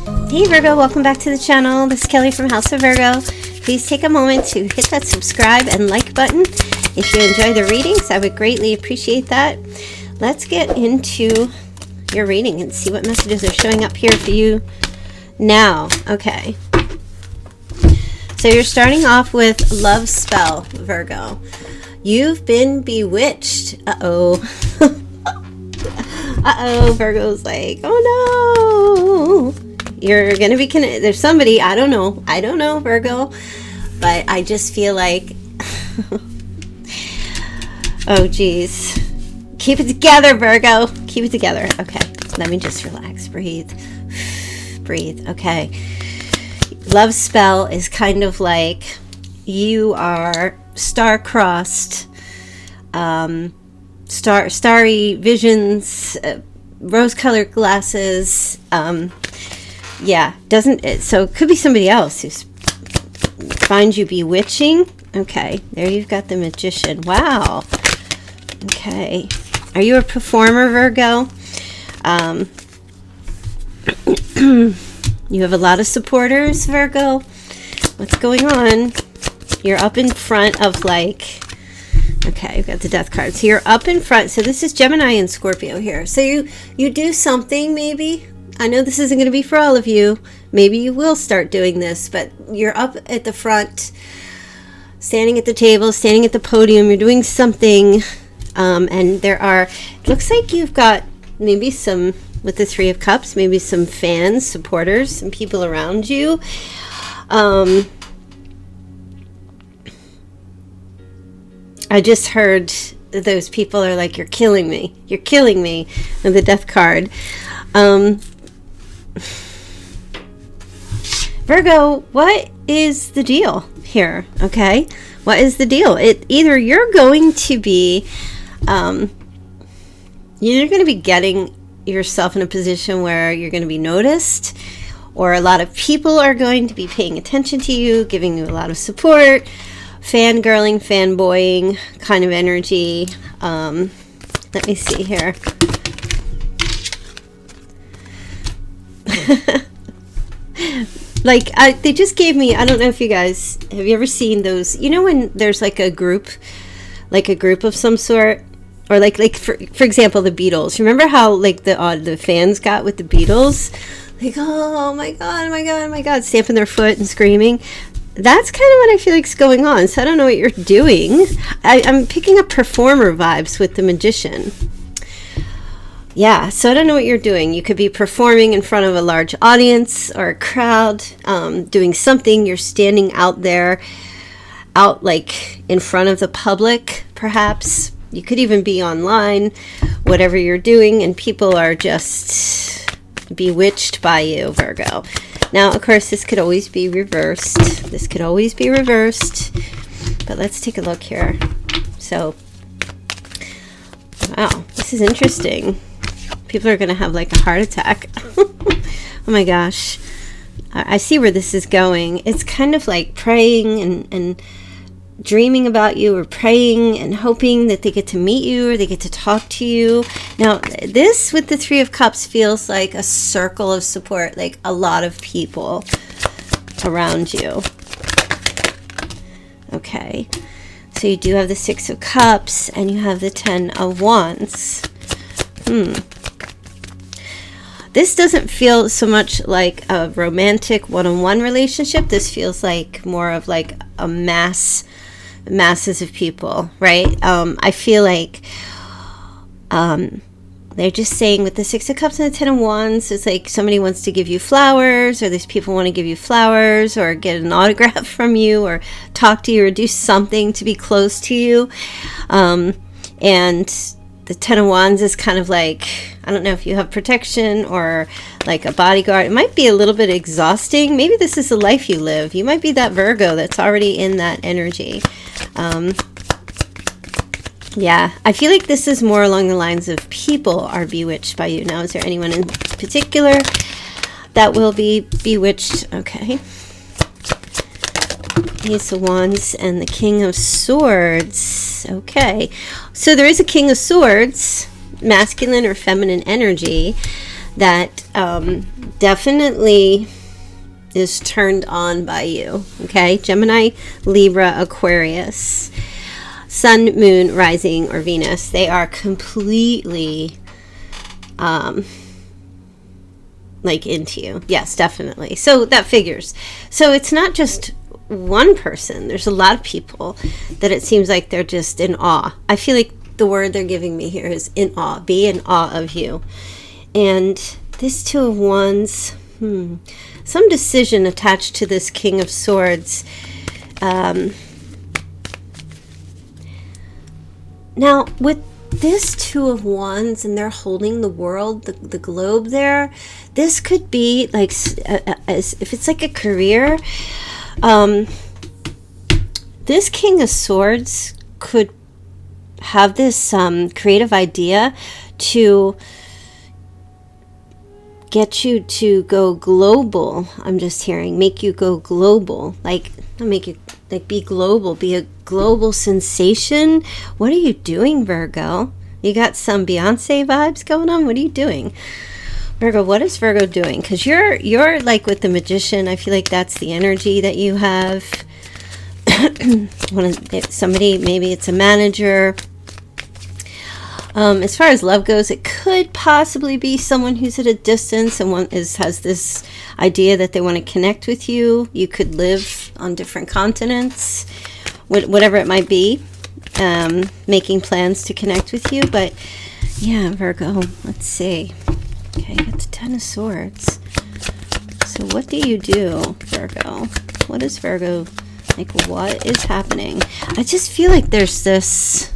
Hey Virgo, welcome back to the channel. This is Kelly from House of Virgo. Please take a moment to hit that subscribe and like button if you enjoy the readings. I would greatly appreciate that. Let's get into your reading and see what messages are showing up here for you now. Okay. So you're starting off with love spell, Virgo. You've been bewitched. Uh-oh. Uh-oh, Virgo's like, oh no. You're going to be connected. There's somebody, I don't know, Virgo. But I just feel like, oh geez. Keep it together, Virgo. Keep it together. Okay, let me just relax. Breathe. Breathe. Okay. Love spell is kind of like you are star-crossed, starry visions, rose-colored glasses. Yeah, so it could be somebody else who finds you bewitching. Okay, there you've got the magician. Wow. Okay. Are you a performer, Virgo? You have a lot of supporters, Virgo. What's going on? You're up in front of like, okay, I've got the death card. So you're up in front. So this is Gemini and Scorpio here. So you do something maybe. I know this isn't going to be for all of you. Maybe you will start doing this, but you're up at the front, standing at the table, standing at the podium. You're doing something, and it looks like you've got maybe some, with the Three of Cups, maybe some fans, supporters, some people around you. I just heard those people are like, you're killing me. You're killing me. And the death card. Virgo, what is the deal here? Okay. What is the deal? Either you're going to be, getting yourself in a position where you're going to be noticed, or a lot of people are going to be paying attention to you, giving you a lot of support, fangirling, fanboying kind of energy. Let me see here. Like they just gave me, I don't know if you guys have you ever seen those, you know, when there's like a group of some sort, or like for example the Beatles. Remember how like the fans got with the Beatles, like, oh my god, oh my god, oh my god, stamping their foot and screaming. That's kind of what I feel like is going on. So I don't know what you're doing. I'm picking up performer vibes with the magician. Yeah, so I don't know what you're doing. You could be performing in front of a large audience or a crowd, doing something. You're standing out there, out like in front of the public, perhaps. You could even be online, whatever you're doing, and people are just bewitched by you, Virgo. Now, of course, this could always be reversed. This could always be reversed. But let's take a look here. So, wow, this is interesting. People are going to have like a heart attack. Oh my gosh. I see where this is going. It's kind of like praying and dreaming about you, or praying and hoping that they get to meet you or they get to talk to you. Now, this with the Three of Cups feels like a circle of support, like a lot of people around you. Okay. So you do have the Six of Cups and you have the 10 of Wands. This doesn't feel so much like a romantic one-on-one relationship. This feels like more of like a masses of people, right? I feel like they're just saying with the Six of Cups and the 10 of Wands, it's like somebody wants to give you flowers, or these people want to give you flowers, or get an autograph from you, or talk to you, or do something to be close to you. And the 10 of Wands is kind of like, I don't know if you have protection or like a bodyguard. It might be a little bit exhausting. Maybe this is the life you live. You might be that Virgo that's already in that energy. Yeah, I feel like this is more along the lines of people are bewitched by you. Now, is there anyone in particular that will be bewitched? Okay. Ace of Wands and the King of Swords. Okay, so there is a King of Swords, masculine or feminine energy, that definitely is turned on by you. Okay, Gemini, Libra, Aquarius, Sun, Moon, Rising, or Venus. They are completely like into you. Yes, definitely. So that figures. So it's not just one person. There's a lot of people that it seems like they're just in awe. I feel like the word they're giving me here is in awe. Be in awe of you. And this Two of Wands, some decision attached to this King of Swords. Now, with this Two of Wands, and they're holding the world, the globe there, this could be like, as if it's like a career, this King of Swords could have this creative idea to get you to go global. I'm just hearing, make you go global, like not make you like be global, be a global sensation. What are you doing, Virgo? You got some Beyonce vibes going on? What are you doing, Virgo? What is Virgo doing? Because you're like with the Magician. I feel like that's the energy that you have. Somebody, maybe it's a manager. As far as love goes, it could possibly be someone who's at a distance and has this idea that they want to connect with you. You could live on different continents, whatever it might be, making plans to connect with you. But yeah, Virgo, let's see. Okay, you got the Ten of Swords. So what do you do, Virgo? What is Virgo, like, what is happening? I just feel like there's this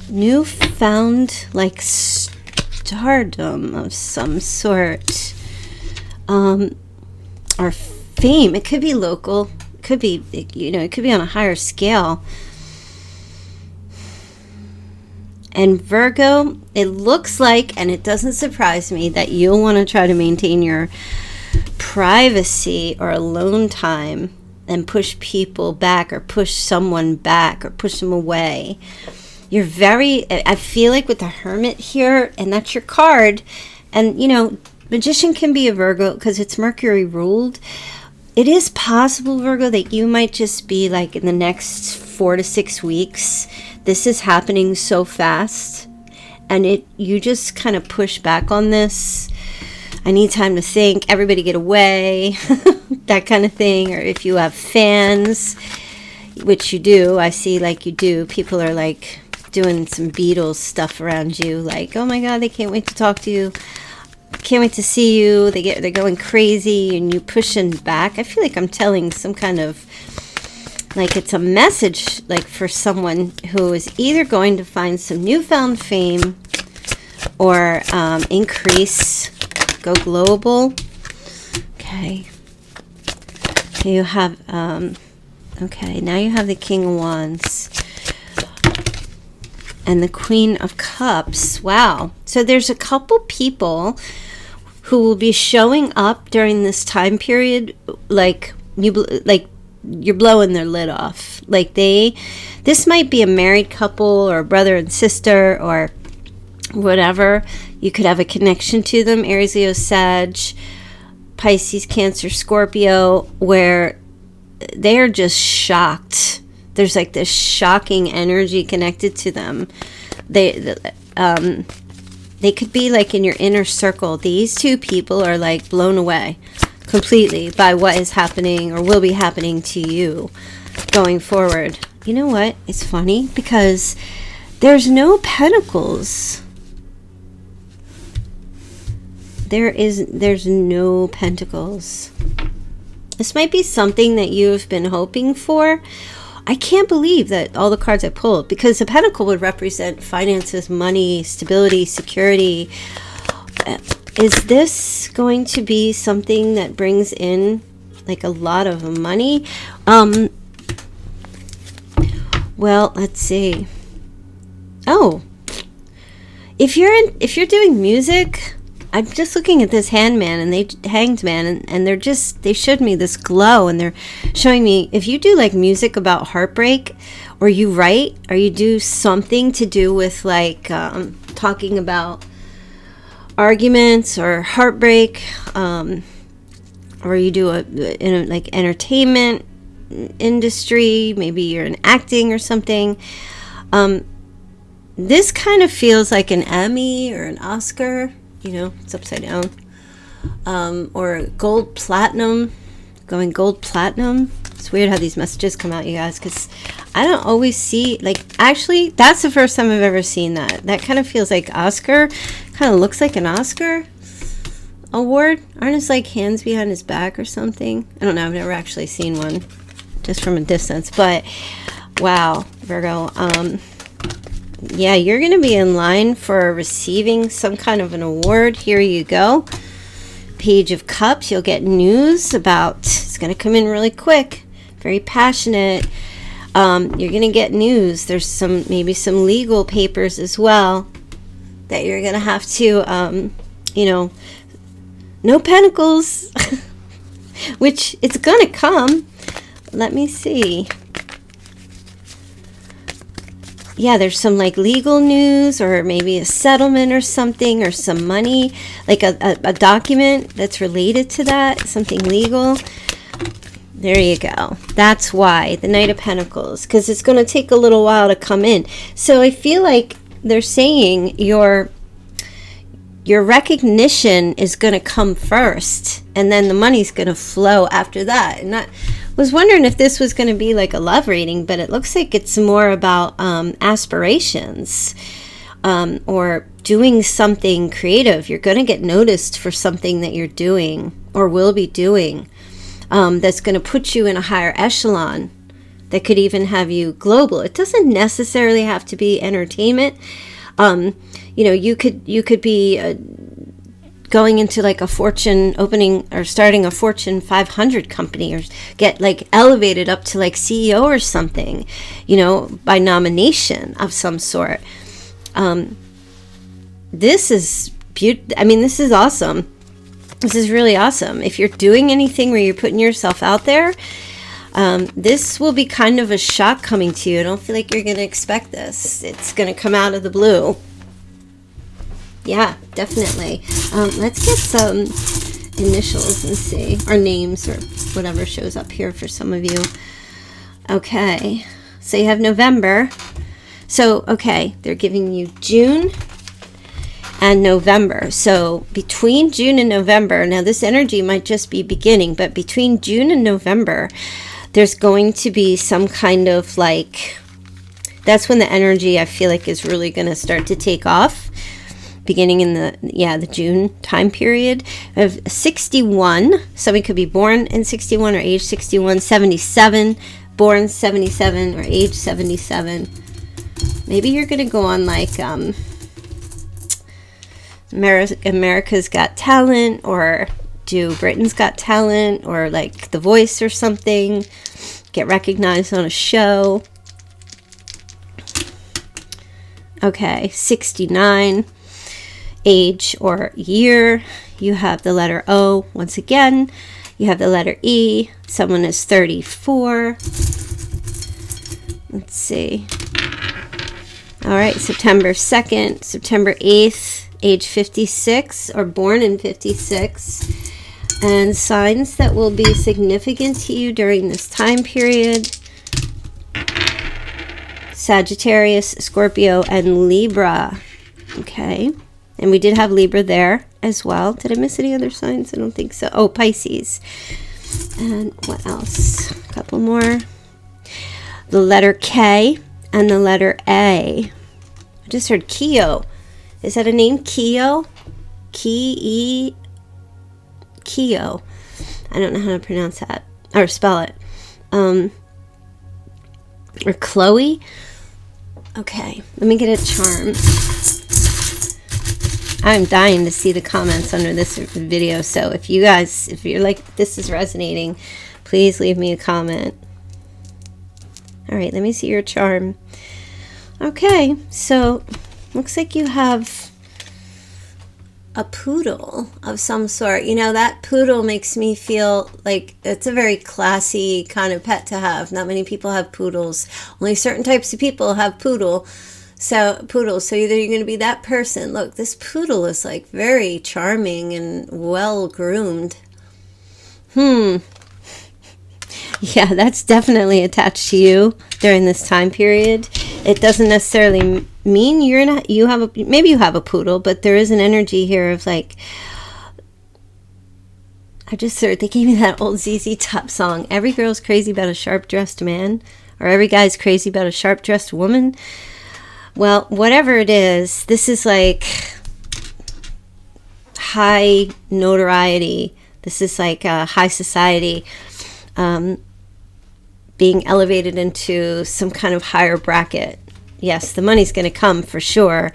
newfound like stardom of some sort, or fame. It could be local, it could be, it could be on a higher scale. And Virgo, it looks like, and it doesn't surprise me, that you'll want to try to maintain your privacy or alone time and push people back, or push someone back, or push them away. You're very, I feel like with the Hermit here, and that's your card, and Magician can be a Virgo because it's Mercury ruled. It is possible, Virgo, that you might just be like, in the next 4 to 6 weeks, this is happening so fast, and you just kind of push back on this. I need time to think, everybody get away, that kind of thing. Or if you have fans, which you do, I see like you do, people are like doing some Beatles stuff around you, like, oh my god, they can't wait to talk to you, can't wait to see you, they're going crazy, and you pushing back. I feel like I'm telling some kind of, like, it's a message like for someone who is either going to find some newfound fame or increase, go global. Okay, you have okay, now you have the King of Wands and the Queen of Cups. Wow. So there's a couple people who will be showing up during this time period, like you're blowing their lid off. Like this might be a married couple or a brother and sister or whatever. You could have a connection to them, Aries, Leo, Sag, Pisces, Cancer, Scorpio, where they're just shocked. There's like this shocking energy connected to them. They could be like in your inner circle. These two people are like blown away completely by what is happening or will be happening to you going forward. You know what? It's funny because there's no pentacles. There's no pentacles. This might be something that you've been hoping for. I can't believe that all the cards I pulled, because the pentacle would represent finances, money, stability, security. Is this going to be something that brings in like a lot of money? Well, let's see. Oh, if you're doing music, I'm just looking at this hanged man, and they showed me this glow, and they're showing me if you do like music about heartbreak, or you write, or you do something to do with like talking about arguments or heartbreak, or you do in like entertainment industry, maybe you're in acting or something. This kind of feels like an Emmy or an Oscar, you know, it's upside down, or gold platinum, going gold platinum. It's weird how these messages come out, you guys, because I don't always see, like, actually, that's the first time I've ever seen that. That kind of feels like Oscar, kind of looks like an Oscar award. Aren't his, like, hands behind his back or something? I don't know, I've never actually seen one, just from a distance, but wow, Virgo, yeah, you're going to be in line for receiving some kind of an award. Here you go. Page of Cups. You'll get news about, it's going to come in really quick. Very passionate. You're going to get news. There's maybe some legal papers as well that you're going to have to, you know, no pentacles, which it's going to come. Let me see. Yeah, there's some like legal news or maybe a settlement or something, or some money, like a document that's related to that, something legal. There you go. That's why the Knight of Pentacles, because it's going to take a little while to come in. So I feel like they're saying your recognition is going to come first, and then the money's going to flow after that. And I was wondering if this was going to be like a love reading, but it looks like it's more about aspirations, or doing something creative. You're going to get noticed for something that you're doing or will be doing, that's going to put you in a higher echelon, that could even have you global. It doesn't necessarily have to be entertainment. You know, you could be going into like a Fortune, opening or starting a Fortune 500 company, or get like elevated up to like CEO or something, you know, by nomination of some sort. This is I mean, this is awesome. This is really awesome. If you're doing anything where you're putting yourself out there, this will be kind of a shock coming to you. I don't feel like you're going to expect this. It's going to come out of the blue. Yeah, definitely. Let's get some initials and see, or names, or whatever shows up here for some of you. Okay, so you have November. So, okay, they're giving you June and November. So between June and November, now this energy might just be beginning, but between June and November, there's going to be some kind of like, that's when the energy I feel like is really going to start to take off. Beginning in the June time period of 61. Somebody could be born in 61 or age 61, 77, born 77 or age 77. Maybe you're going to go on like America's Got Talent, or do Britain's Got Talent, or like The Voice or something. Get recognized on a show. Okay, 69. Age or year, you have the letter O once again. You have the letter E. Someone is 34. Let's see. All right, September 2nd, September 8th, age 56, or born in 56. And signs that will be significant to you during this time period: Sagittarius, Scorpio, and Libra. Okay. And we did have Libra there as well. Did I miss any other signs? I don't think so. Oh, Pisces. And what else? A couple more. The letter K and the letter A. I just heard Keo. Is that a name? Keo? Keo. I don't know how to pronounce that. Or spell it. Or Chloe. Okay. Let me get a charm. I'm dying to see the comments under this video, so if you're like, this is resonating, please leave me a comment. All right, let me see your charm. Okay, so looks like you have a poodle of some sort. You know, that poodle makes me feel like it's a very classy kind of pet to have. Not many people have poodles. Only certain types of people have poodle. So, poodles. So either you're going to be that person. Look, this poodle is like very charming and well groomed. Yeah, that's definitely attached to you during this time period. It doesn't necessarily mean you're not, you have a, maybe you have a poodle, but there is an energy here of like, I just heard, they gave me that old ZZ Top song, every girl's crazy about a sharp-dressed man, or every guy's crazy about a sharp-dressed woman. Well, whatever it is, this is like high notoriety. This is like high society. Being elevated into some kind of higher bracket. Yes, the money's going to come for sure.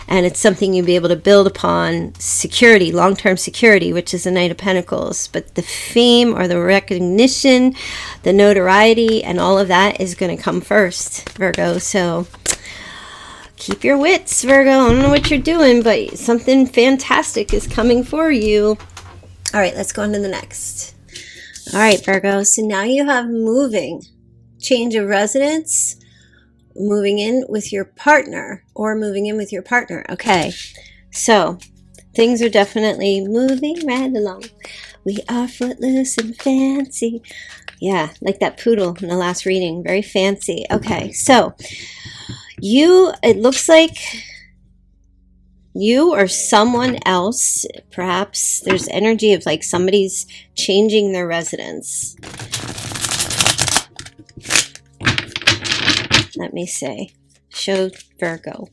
And it's something you'll be able to build upon. Security, long-term security, which is the Knight of Pentacles. But the fame or the recognition, the notoriety, and all of that is going to come first, Virgo. So keep your wits, Virgo. I don't know what you're doing, but something fantastic is coming for you. All right, let's go on to the next. All right, Virgo, so now you have moving, change of residence, moving in with your partner, or moving in with your partner. Okay, so things are definitely moving right along. We are footloose and fancy. Yeah, like that poodle in the last reading, very fancy. Okay, so it looks like you or someone else, perhaps there's energy of like somebody's changing their residence. Let me see. Show Virgo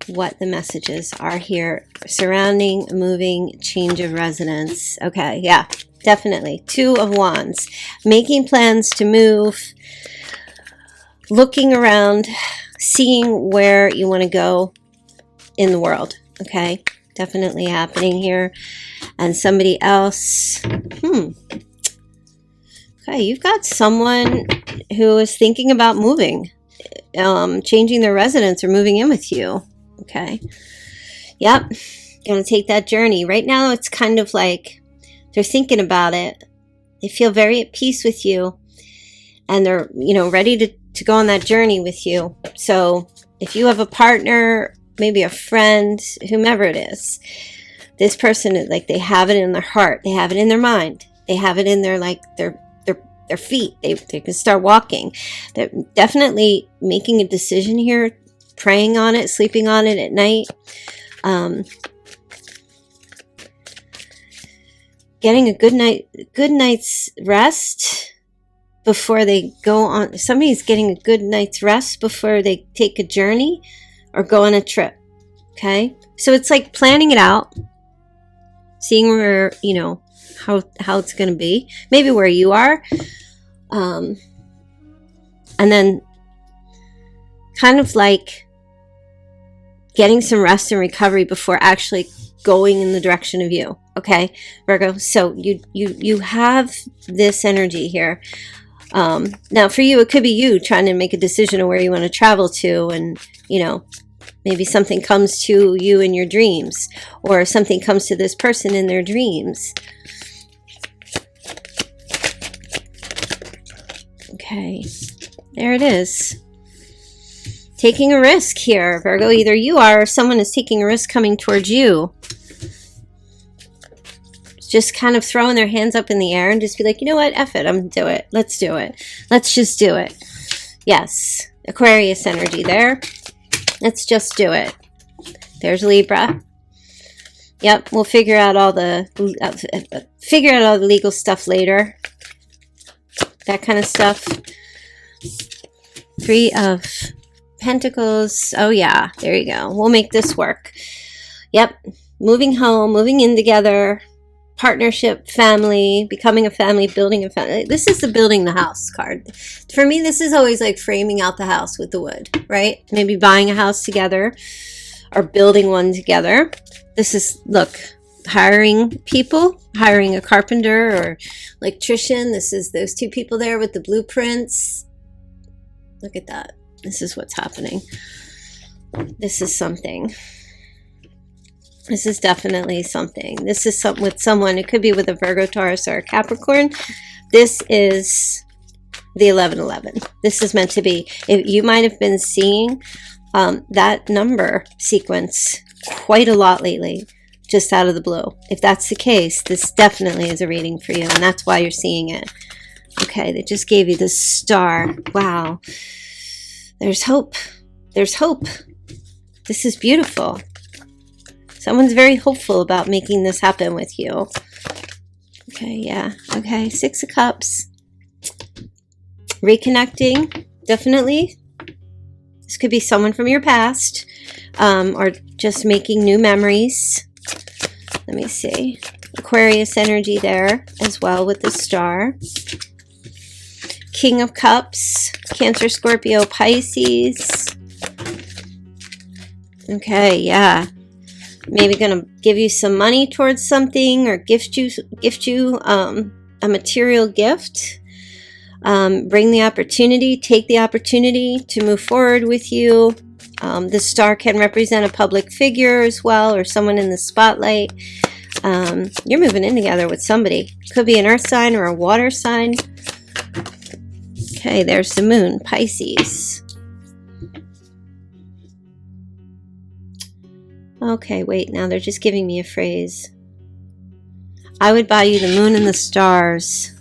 what the messages are here surrounding moving, change of residence. Okay, yeah, definitely. 2 of Wands. Making plans to move, looking around, seeing where you want to go in the world. Okay, definitely happening here. And somebody else, okay, you've got someone who is thinking about moving, changing their residence or moving in with you. Okay, yep, gonna take that journey. Right now it's kind of like they're thinking about it. They feel very at peace with you, and they're, ready to go on that journey with you. So if you have a partner, maybe a friend, whomever it is, this person is like, they have it in their heart, they have it in their mind, they have it in their their feet. They can start walking. They're definitely making a decision here, praying on it, sleeping on it at night, getting a good night's rest before they go on. Somebody's getting a good night's rest before they take a journey or go on a trip. Okay, so it's like planning it out, seeing where, how it's going to be, maybe where you are, and then kind of like getting some rest and recovery before actually going in the direction of you. Okay, Virgo, so you have this energy here. Now for you, it could be you trying to make a decision of where you want to travel to, and maybe something comes to you in your dreams, or something comes to this person in their dreams. Okay, there it is. Taking a risk here, Virgo. Either you are, or someone is taking a risk coming towards you. Just kind of throwing their hands up in the air and just be like, you know what, F it, I'm going to do it. Let's do it. Let's just do it. Yes, Aquarius energy there. Let's just do it. There's Libra. Yep, we'll figure out all the legal stuff later. That kind of stuff. 3 of Pentacles. Oh yeah, there you go. We'll make this work. Yep, moving home, moving in together, partnership, family, becoming a family, building a family. This is the building the house card. For me, this is always like framing out the house with the wood, right? Maybe buying a house together or building one together. This is, look, hiring people, hiring a carpenter or electrician. This is those 2 people there with the blueprints. Look at that. This is what's happening. This is something. This is definitely something. This is something with someone. It could be with a Virgo, Taurus, or a Capricorn. This is the 1111. This is meant to be. You might have been seeing that number sequence quite a lot lately, just out of the blue. If that's the case, this definitely is a reading for you, and that's why you're seeing it. Okay, they just gave you the star. Wow. There's hope. There's hope. This is beautiful. Someone's very hopeful about making this happen with you. Okay, yeah. Okay, 6 of Cups. Reconnecting, definitely. This could be someone from your past, or just making new memories. Let me see. Aquarius energy there as well with the star. King of Cups, Cancer, Scorpio, Pisces. Okay, yeah. Maybe gonna give you some money towards something, or gift you a material gift. Bring the opportunity, take the opportunity to move forward with you. The star can represent a public figure as well, or someone in the spotlight. You're moving in together with somebody. Could be an earth sign or a water sign. Okay, there's the moon, Pisces. Okay, wait, now they're just giving me a phrase. I would buy you the moon and the stars.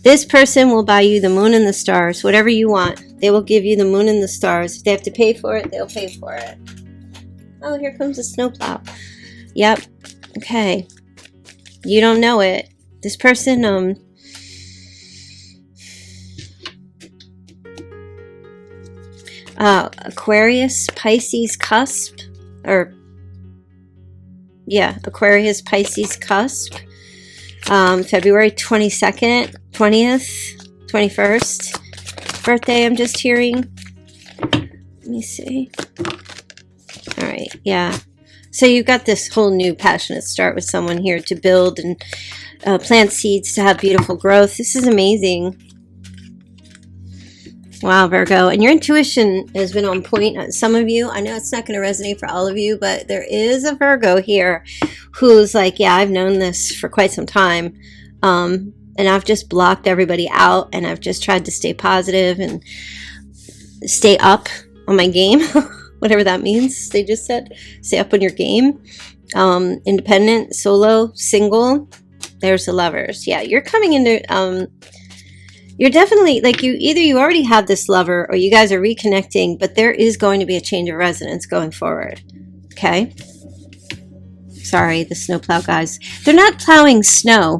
This person will buy you the moon and the stars, whatever you want. They will give you the moon and the stars. If they have to pay for it, they'll pay for it. Oh, here comes a snowplow. Yep. Okay. You don't know it. This person, Aquarius, Pisces cusp, or yeah, Aquarius, Pisces cusp, February 22nd, 20th, 21st birthday, I'm just hearing. Let me see. All right, yeah. So you've got this whole new passionate start with someone here to build and plant seeds to have beautiful growth. This is amazing. Wow, Virgo. And your intuition has been on point. Some of you, I know it's not going to resonate for all of you, but there is a Virgo here who's like, yeah, I've known this for quite some time. And I've just blocked everybody out, and I've just tried to stay positive and stay up on my game. Whatever that means. They just said, stay up on your game. Independent, solo, single. There's the Lovers. Yeah, you're coming into... You're definitely, like, you already have this lover, or you guys are reconnecting, but there is going to be a change of residence going forward. Okay? Sorry, the snowplow guys. They're not plowing snow.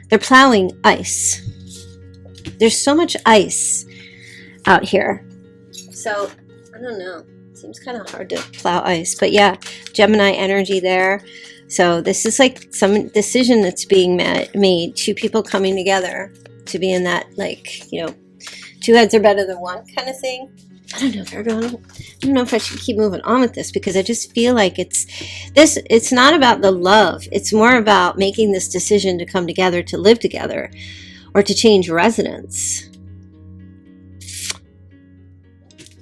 They're plowing ice. There's so much ice out here. So, I don't know. It seems kind of hard to plow ice. But yeah, Gemini energy there. So this is like some decision that's being made. Two people coming together to be in that, like, you know, two heads are better than one kind of thing. I don't know, Virgo. I don't know if I should keep moving on with this, because I just feel like it's not about the love. It's more about making this decision to come together, to live together, or to change residence.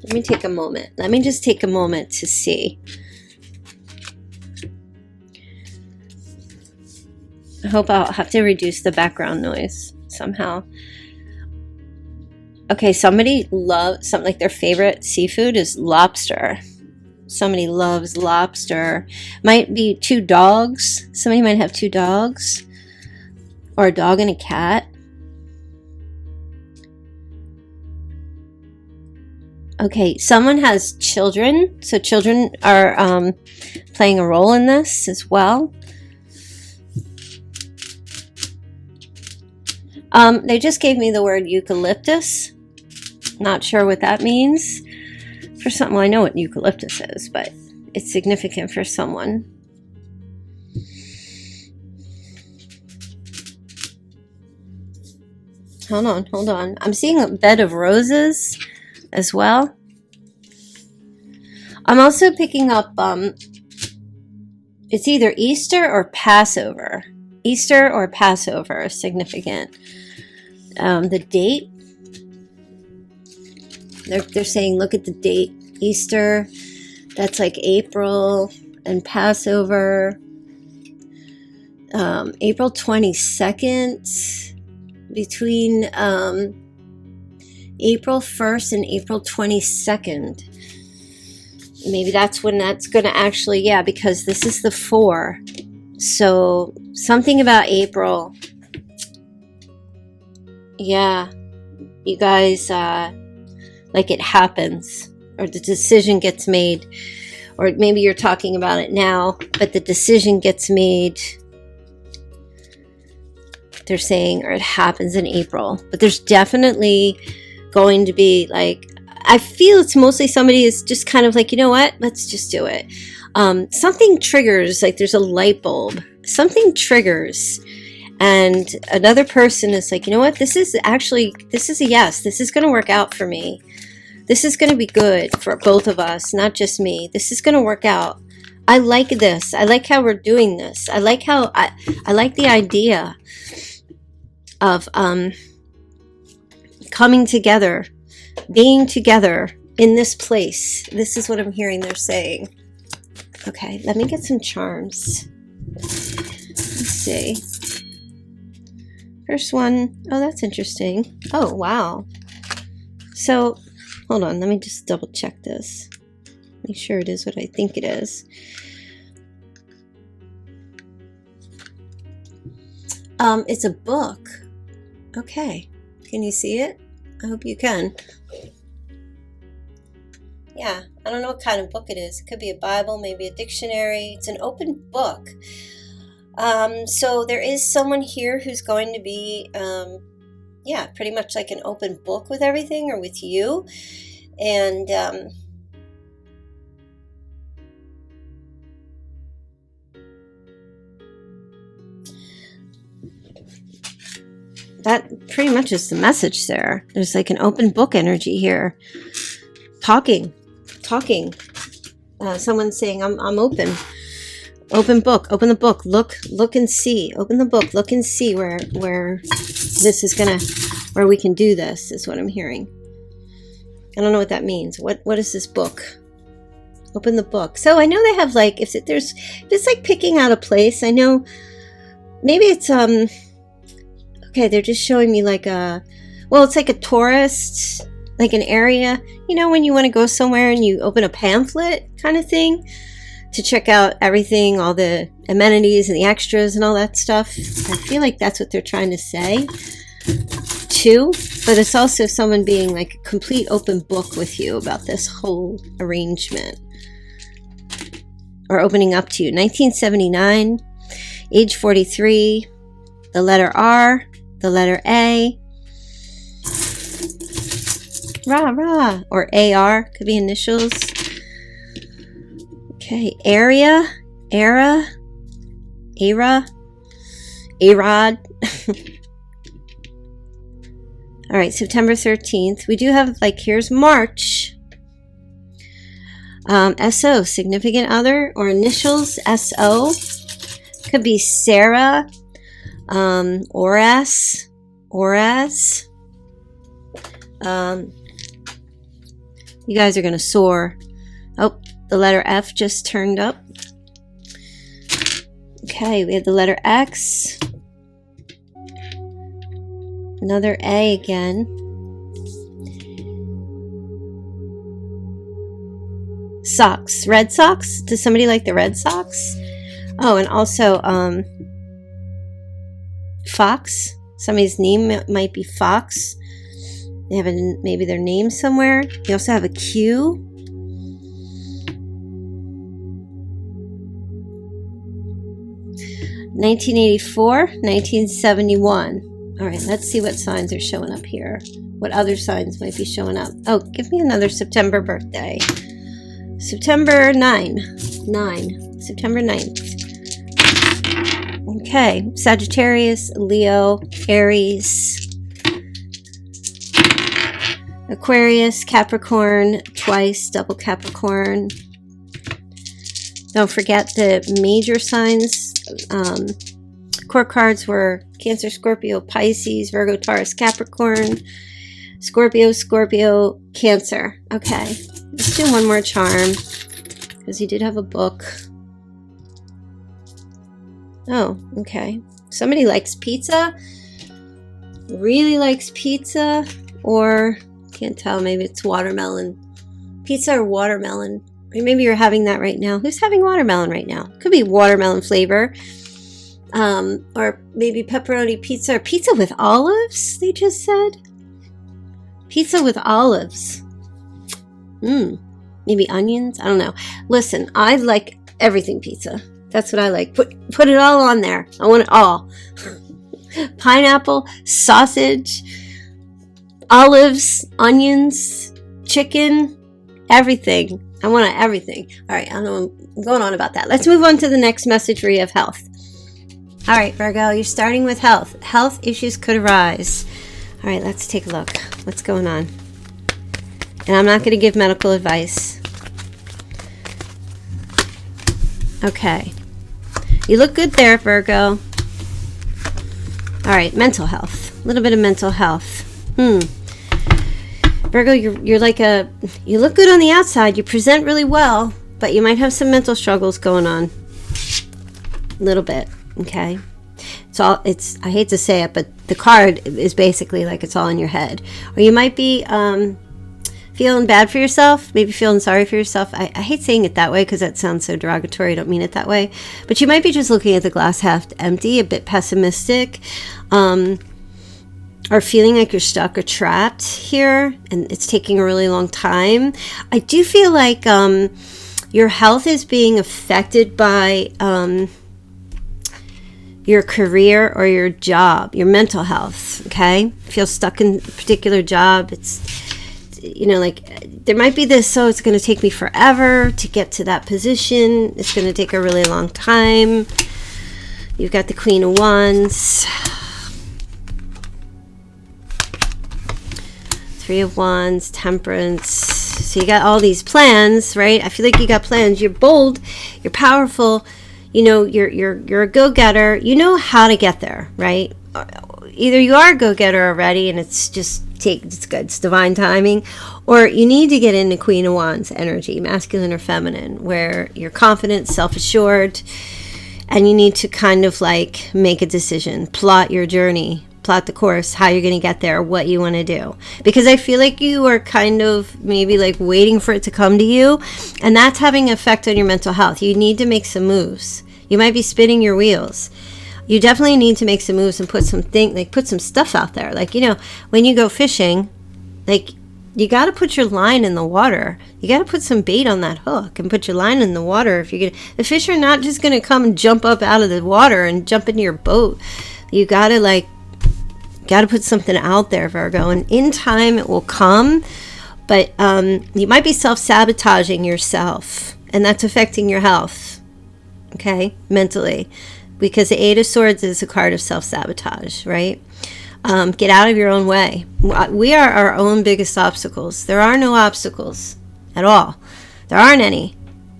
Let me take a moment. Let me just take a moment to see. I hope I'll have to reduce the background noise somehow. Okay, somebody loves something, like their favorite seafood is lobster. Somebody loves lobster. Might be two dogs. Somebody might have two dogs, or a dog and a cat. Okay, someone has children, so children are playing a role in this as well. They just gave me the word eucalyptus. Not sure what that means for someone. Well, I know what eucalyptus is, but it's significant for someone. Hold on. I'm seeing a bed of roses as well. I'm also picking up, it's either Easter or Passover. Easter or Passover is significant. The date, they're saying, look at the date. Easter, that's like April, and Passover, April 22nd, between April 1st and April 22nd. maybe that's when that's going to actually, yeah, because this is the 4. So something about April. Yeah, you guys, like it happens, or the decision gets made, or maybe you're talking about it now, but the decision gets made, they're saying, or it happens in April. But there's definitely going to be like, I feel it's mostly somebody is just kind of like, you know what, let's just do it. Something triggers, like there's a light bulb, something triggers, and another person is like, you know what, this is a yes, this is going to work out for me. This is going to be good for both of us, not just me. This is going to work out. I like this. I like how we're doing this. I like how I like the idea of coming together, being together in this place. This is what I'm hearing they're saying. Okay, let me get some charms. Let's see. First one, oh, that's interesting. Oh, wow. So, hold on, let me just double check this. Make sure it is what I think it is. It's a book. Okay, can you see it? I hope you can. Yeah, I don't know what kind of book it is. It could be a Bible, maybe a dictionary. It's an open book. So there is someone here who's going to be, yeah, pretty much like an open book with everything, or with you. And that pretty much is the message there. There's like an open book energy here. Talking. Someone's saying, I'm open. Open book. Open the book. Look and see. Open the book. Look and see where this is where we can do this, is what I'm hearing. I don't know what that means. What is this book? Open the book. So I know they have like, if it's like picking out a place. I know maybe it's okay, they're just showing me like it's like a tourist, like an area, you know, when you want to go somewhere and you open a pamphlet kind of thing to check out everything, all the amenities and the extras and all that stuff. I feel like that's what they're trying to say too, but it's also someone being like a complete open book with you about this whole arrangement, or opening up to you. 1979, age 43, the letter R, the letter A, rah, or AR, could be initials. Okay, era, Arod. All right, September 13th. We do have, like, here's March. SO, significant other, or initials, SO. Could be Sarah, Oras. You guys are going to soar. Oh, the letter F just turned up. Okay, we have the letter X. Another A again. Sox. Red Sox? Does somebody like the Red Sox? Oh, and also Fox. Somebody's name might be Fox. They have maybe their name somewhere. You also have a Q. (1984), 1971. All right, let's see what signs are showing up here. What other signs might be showing up? Oh, give me another September birthday. September 9. September 9th. Okay, Sagittarius, Leo, Aries, Aquarius, Capricorn, twice, double Capricorn. Don't forget the major signs. Core cards were Cancer, Scorpio, Pisces, Virgo, Taurus, Capricorn, Scorpio, Cancer. Okay, let's do one more charm, because you did have a book. Oh, okay. Somebody likes pizza, really likes pizza, or can't tell, maybe it's watermelon. Pizza or watermelon. Or maybe you're having that right now. Who's having watermelon right now? Could be watermelon flavor. Or maybe pepperoni pizza or pizza with olives, they just said. Pizza with olives. Maybe onions? I don't know. Listen, I like everything pizza. That's what I like. Put it all on there. I want it all. Pineapple, sausage, olives, onions, chicken, everything. I want everything. All right, I don't know. I'm going on about that. Let's move on to the next message where you have health. All right, Virgo, you're starting with health. Health issues could arise. All right, let's take a look. What's going on? And I'm not going to give medical advice. Okay. You look good there, Virgo. All right, mental health. A little bit of mental health. Virgo, you're like you look good on the outside. You present really well, but you might have some mental struggles going on. A little bit, okay? I hate to say it, but the card is basically like it's all in your head. Or you might be feeling bad for yourself, maybe feeling sorry for yourself. I hate saying it that way because that sounds so derogatory. I don't mean it that way. But you might be just looking at the glass half empty, a bit pessimistic, or feeling like you're stuck or trapped here and it's taking a really long time. I do feel like your health is being affected by your career or your job, your mental health, okay? Feel stuck in a particular job. It's, like there might be this, it's going to take me forever to get to that position. It's going to take a really long time. You've got the Queen of Wands. Three of Wands, Temperance. So you got all these plans, right? I feel like you got plans. You're bold. You're powerful. You're a go-getter. You know how to get there, right? Either you are a go-getter already, and it's good. It's divine timing, or you need to get into Queen of Wands energy, masculine or feminine, where you're confident, self-assured, and you need to kind of like make a decision, plot your journey. Plot the course, how you're going to get there, what you want to do. Because I feel like you are kind of maybe like waiting for it to come to you, and that's having an effect on your mental health. You need to make some moves. You might be spinning your wheels. You definitely need to make some moves and put some stuff out there. Like, when you go fishing, like you got to put your line in the water. You got to put some bait on that hook and put your line in the water. The fish are not just going to come and jump up out of the water and jump into your boat. You got to put something out there, Virgo, and in time it will come, but you might be self-sabotaging yourself, and that's affecting your health, okay, mentally, because the Eight of Swords is a card of self-sabotage, right? Get out of your own way. We are our own biggest obstacles. There are no obstacles at all. There aren't any.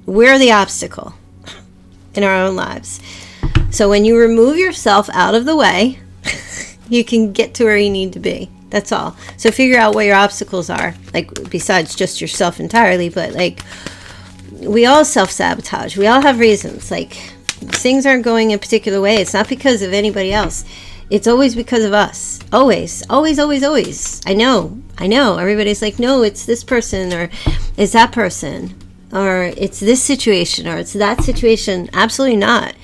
We're the obstacle in our own lives. So when you remove yourself out of the way, you can get to where you need to be. That's all. So figure out what your obstacles are, like besides just yourself entirely, but like we all self-sabotage. We all have reasons. Like things aren't going a particular way. It's not because of anybody else. It's always because of us. Always, always, always, always. I know. Everybody's like, no, it's this person, or it's that person, or it's this situation, or it's that situation. Absolutely not.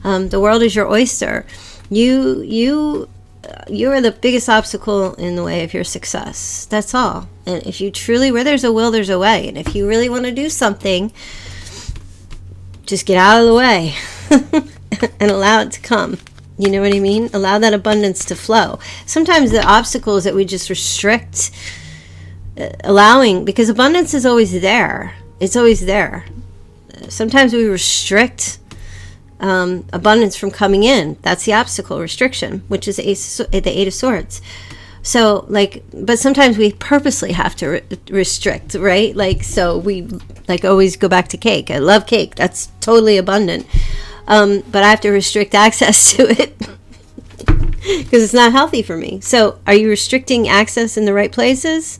The world is your oyster. You are the biggest obstacle in the way of your success. That's all. And if you truly, where there's a will, there's a way. And if you really want to do something, just get out of the way and allow it to come. You know what I mean? Allow that abundance to flow. Sometimes the obstacle is that we just restrict allowing, because abundance is always there. It's always there. Sometimes we restrict abundance from coming in. That's the obstacle, restriction, which is the Eight of Swords. So but sometimes we purposely have to restrict, right? So we always go back to cake. I love cake. That's totally abundant. But I have to restrict access to it because it's not healthy for me. So are you restricting access in the right places?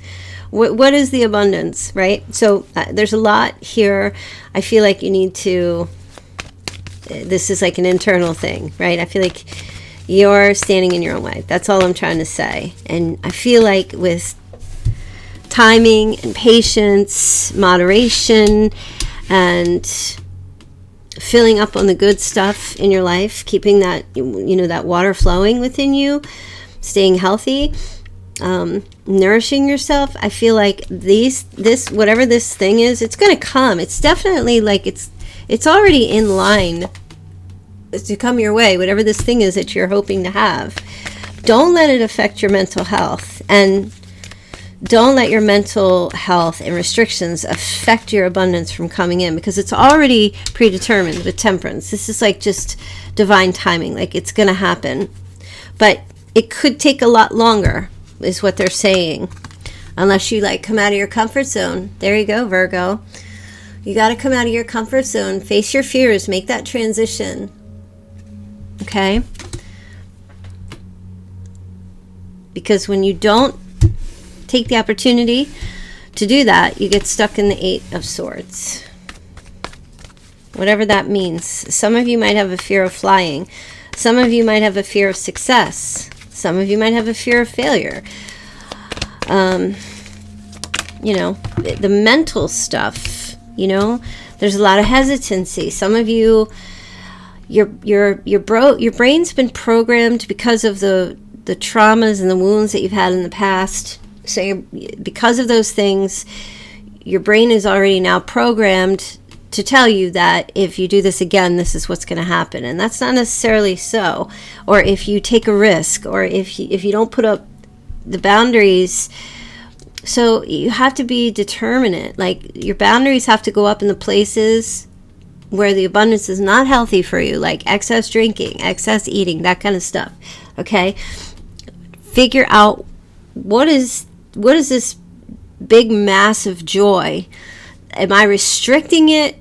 What is the abundance, right? So there's a lot here. I feel like you need to, this is like an internal thing, right? I feel like you're standing in your own way. That's all I'm trying to say. And I feel like with timing and patience, moderation, and filling up on the good stuff in your life, keeping that, you know, that water flowing within you, staying healthy, nourishing yourself. I feel like this whatever this thing is, it's going to come. It's definitely like it's already in line to come your way, whatever this thing is that you're hoping to have. Don't let it affect your mental health, and don't let your mental health and restrictions affect your abundance from coming in, because it's already predetermined with temperance. This is like just divine timing, like it's going to happen. But it could take a lot longer, is what they're saying, unless you like come out of your comfort zone. There you go, Virgo. You got to come out of your comfort zone, face your fears, make that transition. Okay? Because when you don't take the opportunity to do that, you get stuck in the Eight of Swords. Whatever that means. Some of you might have a fear of flying. Some of you might have a fear of success. Some of you might have a fear of failure. You know, the mental stuff, you know, there's a lot of hesitancy. Some of you, your brain's been programmed because of the traumas and the wounds that you've had in the past. So because of those things, your brain is already now programmed to tell you that if you do this again, this is what's going to happen. And that's not necessarily so. Or if you take a risk, or if you don't put up the boundaries. So you have to be determinate. Like, your boundaries have to go up in the places where the abundance is not healthy for you, like excess drinking, excess eating, that kind of stuff. Okay? Figure out what is this big massive joy? Am I restricting it,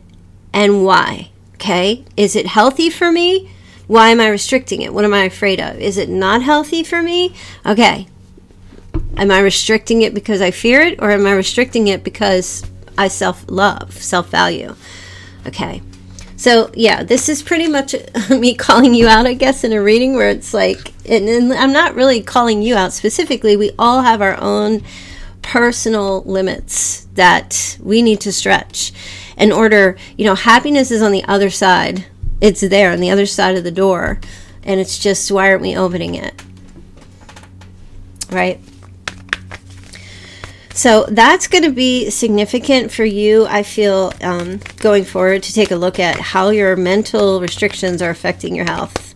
and why? Okay? Is it healthy for me? Why am I restricting it? What am I afraid of? Is it not healthy for me? Okay. Am I restricting it because I fear it, or am I restricting it because I self-love, self-value? Okay. So, yeah, this is pretty much me calling you out, I guess, in a reading where it's like, and I'm not really calling you out specifically. We all have our own personal limits that we need to stretch in order, you know, happiness is on the other side. It's there on the other side of the door. And it's just, why aren't we opening it? Right? So that's going to be significant for you, I feel, going forward, to take a look at how your mental restrictions are affecting your health.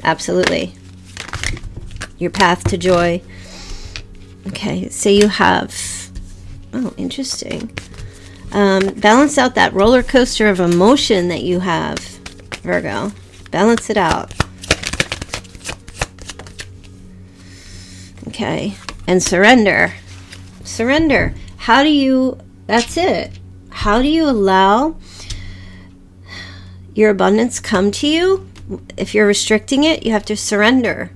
Absolutely. Your path to joy. Okay, so you have, oh, interesting. Balance out that roller coaster of emotion that you have, Virgo. Balance it out. Okay, and surrender. Surrender. How do you, that's it. How do you allow your abundance come to you? If you're restricting it, you have to surrender.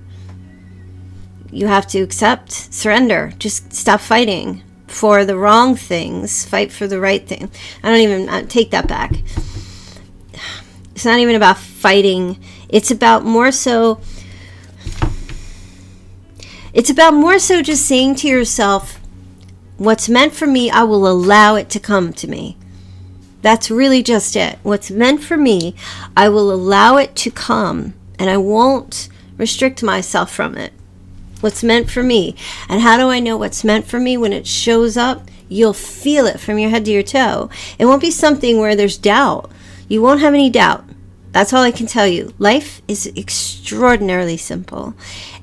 You have to accept, surrender. Just stop fighting for the wrong things. Fight for the right thing. I take that back. It's not even about fighting. It's about more so just saying to yourself, what's meant for me, I will allow it to come to me. That's really just it. What's meant for me, I will allow it to come, and I won't restrict myself from it. What's meant for me. And how do I know what's meant for me? When it shows up, you'll feel it from your head to your toe. It won't be something where there's doubt. You won't have any doubt. That's all I can tell you. Life is extraordinarily simple.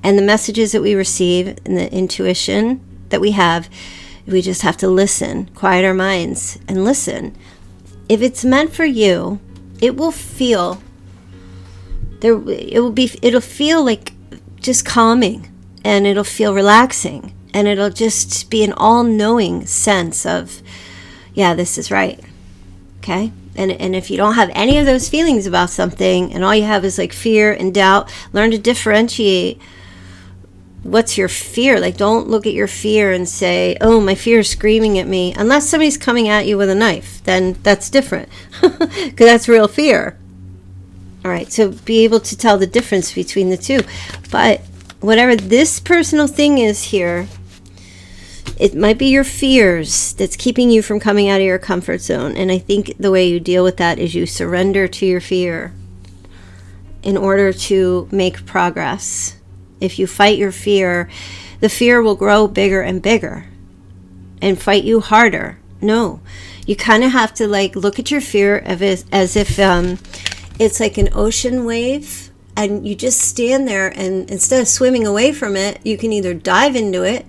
And the messages that we receive and the intuition that we have, we just have to listen, quiet our minds and listen. If it's meant for you, it will feel it'll feel like just calming, and it'll feel relaxing, and it'll just be an all-knowing sense of, yeah, this is right. Okay? And if you don't have any of those feelings about something, and all you have is like fear and doubt, learn to differentiate what's your fear. Like, don't look at your fear and say, oh, my fear is screaming at me. Unless somebody's coming at you with a knife, then that's different, because that's real fear. All right, so be able to tell the difference between the two. But whatever this personal thing is here, It might be your fears that's keeping you from coming out of your comfort zone. And I think the way you deal with that is you surrender to your fear in order to make progress. If you fight your fear, the fear will grow bigger and bigger and fight you harder. No, you kind of have to like look at your fear as if it's like an ocean wave, and you just stand there, and instead of swimming away from it, you can either dive into it,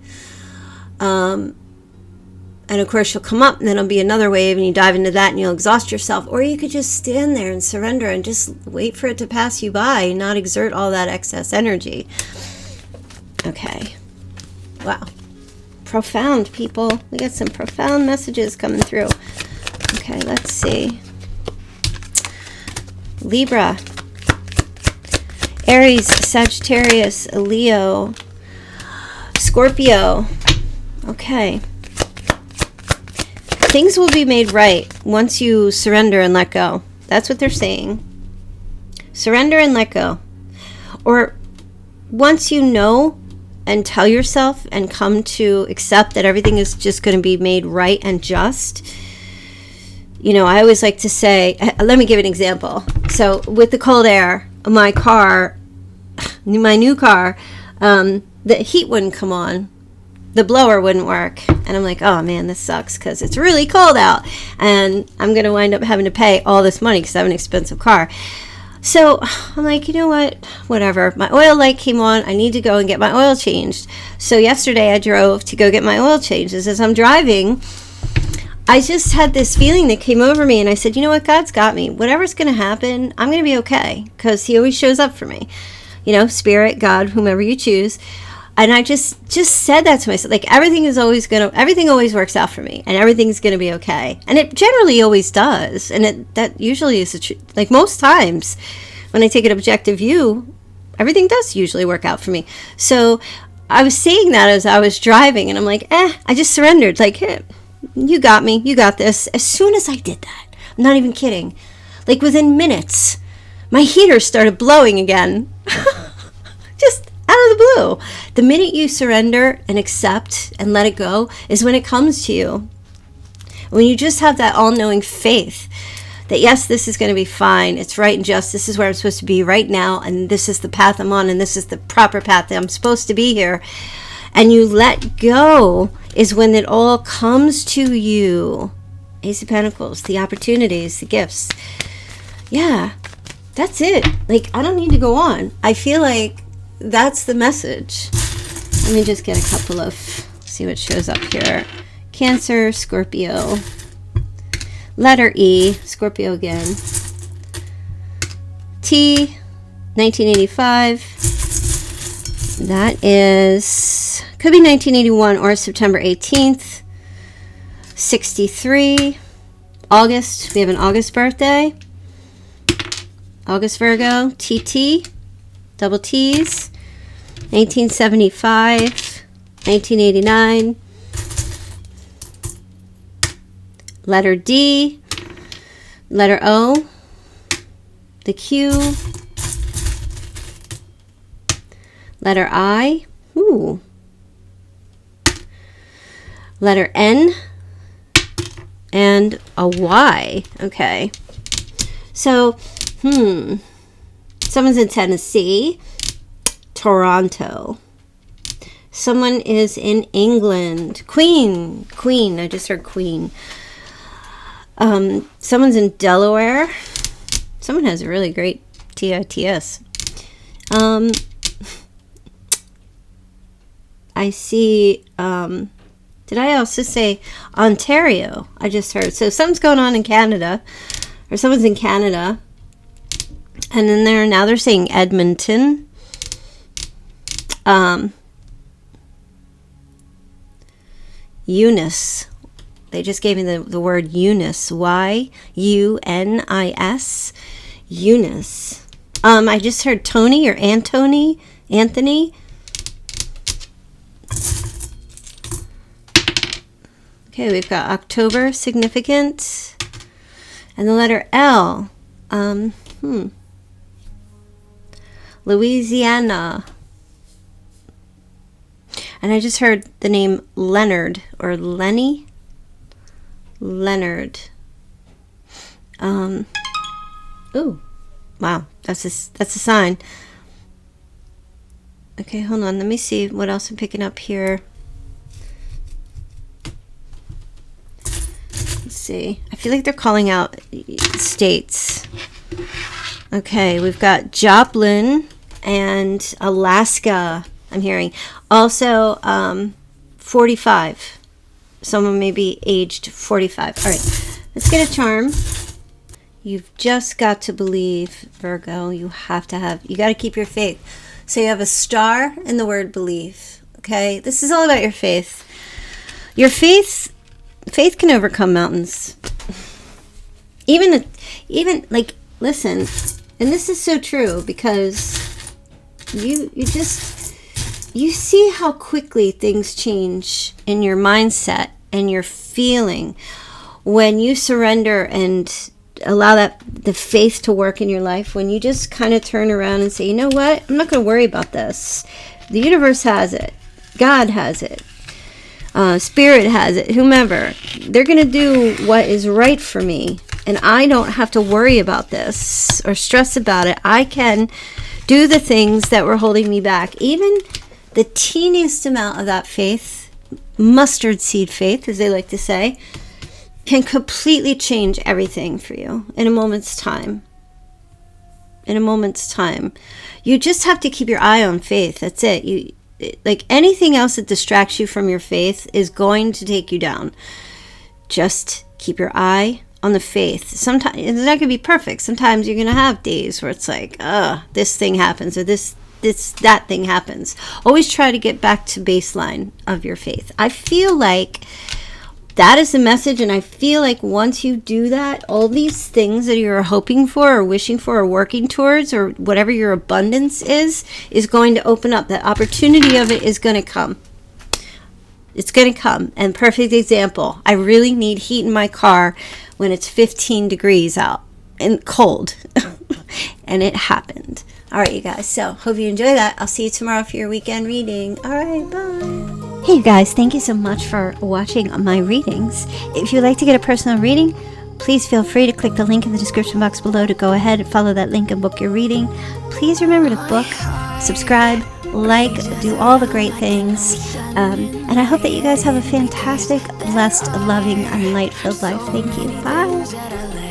and of course you'll come up and then it'll be another wave and you dive into that and you'll exhaust yourself, or you could just stand there and surrender and just wait for it to pass you by and not exert all that excess energy. Okay. Wow. Profound, people. We got some profound messages coming through. Okay, let's see. Libra, Aries, Sagittarius, Leo, Scorpio. Okay. Things will be made right once you surrender and let go. That's what they're saying. Surrender and let go. Or once you know and tell yourself and come to accept that everything is just going to be made right and just. You know, I always like to say, let me give an example. So with the cold air, my car, my new car, the heat wouldn't come on. The blower wouldn't work. And I'm like, oh man, this sucks because it's really cold out. And I'm going to wind up having to pay all this money because I have an expensive car. So I'm like, you know what? Whatever. My oil light came on. I need to go and get my oil changed. So yesterday I drove to go get my oil changed. As I'm driving, I just had this feeling that came over me. And I said, you know what? God's got me. Whatever's going to happen, I'm going to be okay. Because he always shows up for me. You know, spirit, God, whomever you choose. And I just said that to myself. Like, everything always works out for me. And everything's going to be okay. And it generally always does. And that usually is the truth. Like, most times, when I take an objective view, everything does usually work out for me. So, I was saying that as I was driving. And I'm like, I just surrendered. Like, hey, you got me. You got this. As soon as I did that, I'm not even kidding. Like, within minutes, my heater started blowing again. Just out of the blue. The minute you surrender and accept and let it go is when it comes to you. When you just have that all-knowing faith that yes, this is going to be fine. It's right and just. This is where I'm supposed to be right now. And this is the path I'm on. And this is the proper path that I'm supposed to be here. And you let go is when it all comes to you. Ace of Pentacles, the opportunities, the gifts. Yeah, that's it. Like, I don't need to go on. I feel like that's the message. Let me just get a couple of, see what shows up here. Cancer, Scorpio. Letter E, Scorpio again. T, 1985. That is, could be 1981 or September 18th. 63. August, we have an August birthday. August Virgo, TT. Double T's, 1975, 1989, letter D, letter O, the Q, letter I, ooh, letter N, and a Y. Okay, so, someone's in Tennessee, Toronto. Someone is in England. Queen. I just heard Queen. Someone's in Delaware. Someone has a really great TITS. I see, did I also say Ontario? I just heard. So something's going on in Canada, or someone's in Canada. And then now they're saying Edmonton. Eunice. They just gave me the word Eunice. Y-U-N-I-S. Eunice. I just heard Tony or Anthony. Okay, we've got October, significant. And the letter L. Louisiana. And I just heard the name Leonard or Lenny. Leonard. Ooh, wow, that's a sign. Okay, hold on. Let me see what else I'm picking up here. Let's see. I feel like they're calling out states. Okay, we've got Joplin and Alaska, I'm hearing. Also, 45. Someone may be aged 45. All right, let's get a charm. You've just got to believe, Virgo. You got to keep your faith. So you have a star in the word believe. Okay, this is all about your faith. Your faith can overcome mountains. Even like, listen, and this is so true because you see how quickly things change in your mindset and your feeling when you surrender and allow the faith to work in your life. When you just kind of turn around and say, you know what, I'm not going to worry about this. The universe has it. God has it. Spirit has it. Whomever. They're going to do what is right for me. And I don't have to worry about this or stress about it. I can do the things that were holding me back. Even the teeniest amount of that faith, mustard seed faith, as they like to say, can completely change everything for you in a moment's time. In a moment's time. You just have to keep your eye on faith. That's it. Like anything else that distracts you from your faith is going to take you down. Just keep your eye on the faith. Sometimes it's not going to be perfect. Sometimes you're going to have days where it's like, this thing happens or that thing happens. Always try to get back to baseline of your faith. I feel like that is the message, and I feel like once you do that, all these things that you're hoping for or wishing for or working towards or whatever your abundance is going to open up. That opportunity of it is going to come. It's going to come. And perfect example, I really need heat in my car when it's 15 degrees out and cold. And it happened. All right, you guys. So hope you enjoy that. I'll see you tomorrow for your weekend reading. All right, bye. Hey, you guys. Thank you so much for watching my readings. If you'd like to get a personal reading, please feel free to click the link in the description box below to go ahead and follow that link and book your reading. Please remember to book, subscribe, like, do all the great things. And I hope that you guys have a fantastic, blessed, loving, and light-filled life. Thank you. Bye.